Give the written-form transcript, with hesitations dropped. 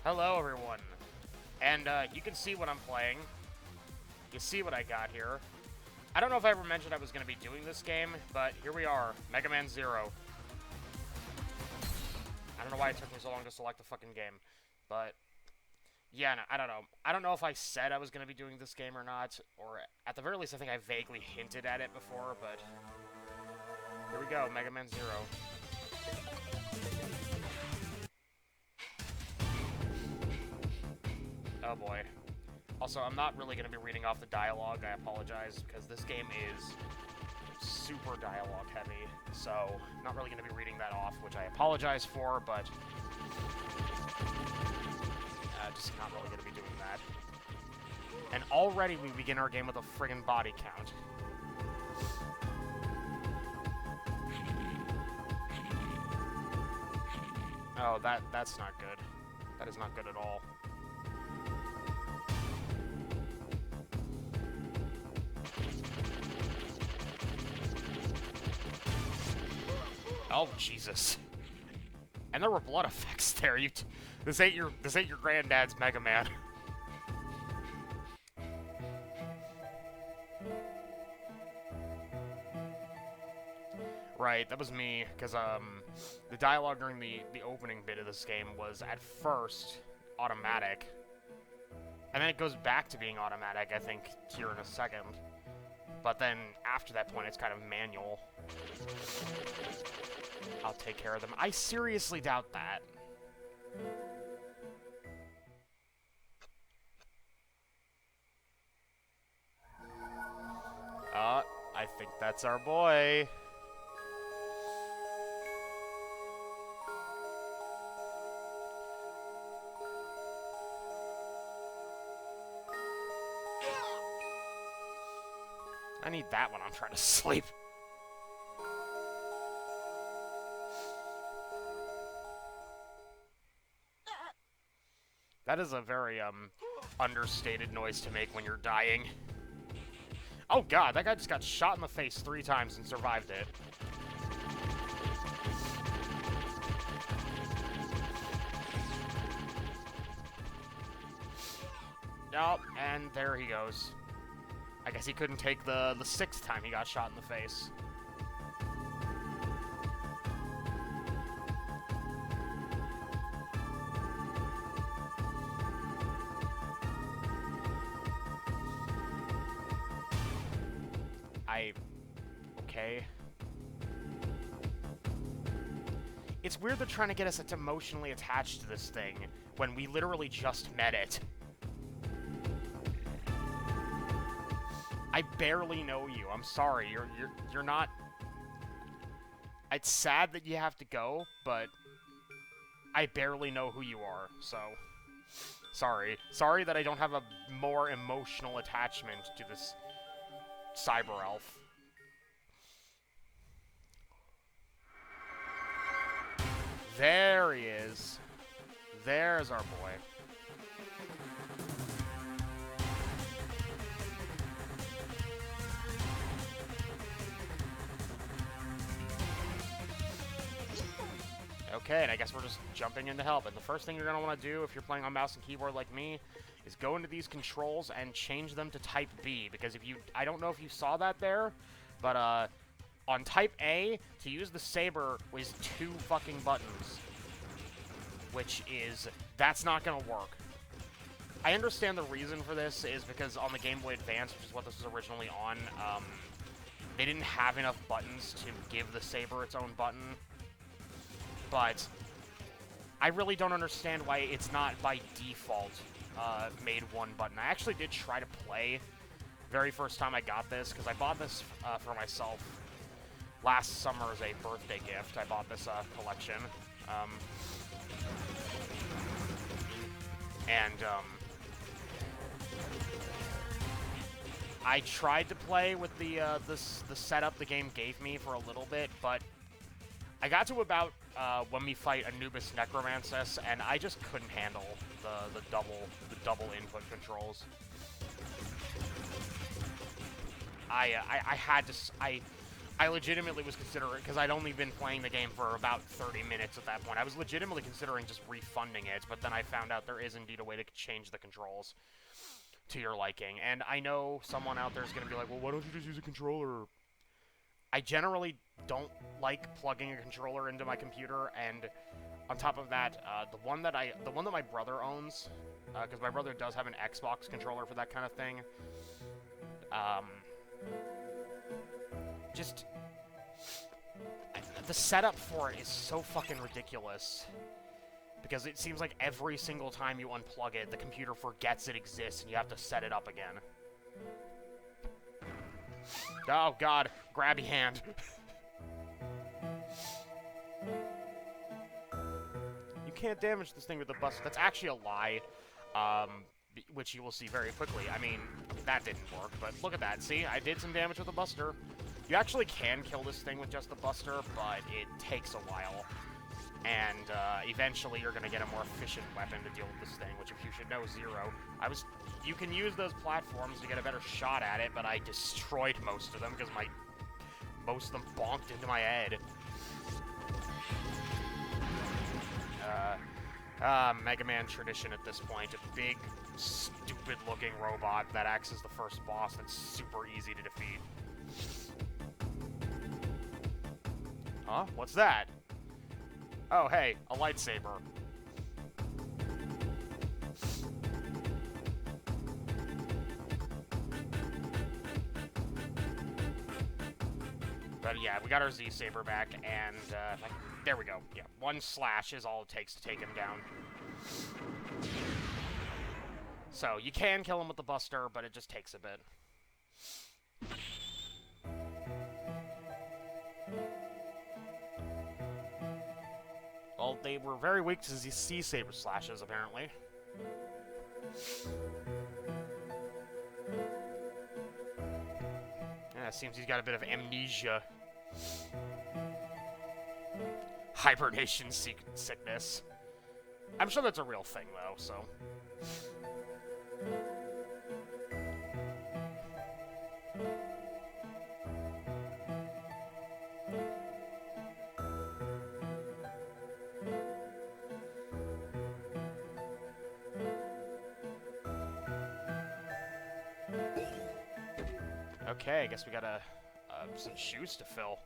Hello, everyone. And you can see what I'm playing. You see what I got here. I don't know if I ever mentioned I was going to be doing this game, but here we are, Mega Man Zero. I don't know why it took me so long to select the fucking game, but yeah, no, I don't know. I don't know if I said I was going to be doing this game or not, or at the very least, I think I vaguely hinted at it before, but here we go, Mega Man Zero. Oh boy. Also, I'm not really going to be reading off the dialogue, I apologize, because this game is super dialogue heavy, so I'm not really going to be reading that off, which I apologize for, but just not really going to be doing that. And already we begin our game with a friggin' body count. Oh, that's not good. That is not good at all. Oh, Jesus. And there were blood effects there. This ain't your granddad's Mega Man. Right, that was me, because the dialogue during the opening bit of this game was at first automatic, and then it goes back to being automatic, I think, here in a second. But then after that point, it's kind of manual. I'll take care of them. I seriously doubt that. I think that's our boy. I need that when I'm trying to sleep. That is a very, understated noise to make when you're dying. Oh god, that guy just got shot in the face 3 times and survived it. Oh, and there he goes. I guess he couldn't take the 6th time he got shot in the face. Okay. It's weird they're trying to get us emotionally attached to this thing when we literally just met it. I barely know you. I'm sorry. You're not. It's sad that you have to go, but I barely know who you are. So sorry. Sorry that I don't have a more emotional attachment to this cyber elf. There he is. There's our boy. Okay, and I guess we're just jumping in to help. And the first thing you're going to want to do if you're playing on mouse and keyboard like me is go into these controls and change them to Type B. Because if you... I don't know if you saw that there, but on Type A, to use the saber was 2 fucking buttons. Which is... That's not going to work. I understand the reason for this is because on the Game Boy Advance, which is what this was originally on, they didn't have enough buttons to give the saber its own button. But I really don't understand why it's not by default made 1 button. I actually did try to play very first time I got this, because I bought this for myself last summer as a birthday gift. I bought this collection. I tried to play with the setup the game gave me for a little bit, but I got to about when we fight Anubis Necromancer, and I just couldn't handle the double input controls. I had to I legitimately was considering, because I'd only been playing the game for about 30 minutes at that point, I was legitimately considering just refunding it, but then I found out there is indeed a way to change the controls to your liking. And I know someone out there is going to be like, well, why don't you just use a controller? I generally don't like plugging a controller into my computer, and on top of that, the one that my brother owns, because my brother does have an Xbox controller for that kind of thing, just the setup for it is so fucking ridiculous. Because it seems like every single time you unplug it, the computer forgets it exists and you have to set it up again. Oh god, grabby hand. You can't damage this thing with the buster. That's actually a lie, which you will see very quickly. I mean, that didn't work, but look at that. See, I did some damage with the buster. You actually can kill this thing with just the buster, but it takes a while. And eventually you're going to get a more efficient weapon to deal with this thing, which if you should know, Zero. You can use those platforms to get a better shot at it, but I destroyed most of them because most of them bonked into my head. Mega Man tradition at this point. A big, stupid-looking robot that acts as the first boss that's super easy to defeat. Huh? What's that? Oh, hey, a lightsaber. But yeah, we got our Z-Saber back, and there we go. Yeah, one slash is all it takes to take him down. So, you can kill him with the buster, but it just takes a bit. Well, they were very weak to Z-Saber slashes, apparently. Yeah, it seems he's got a bit of amnesia. Hibernation sickness. I'm sure that's a real thing, though, so... Okay, I guess we got some shoes to fill.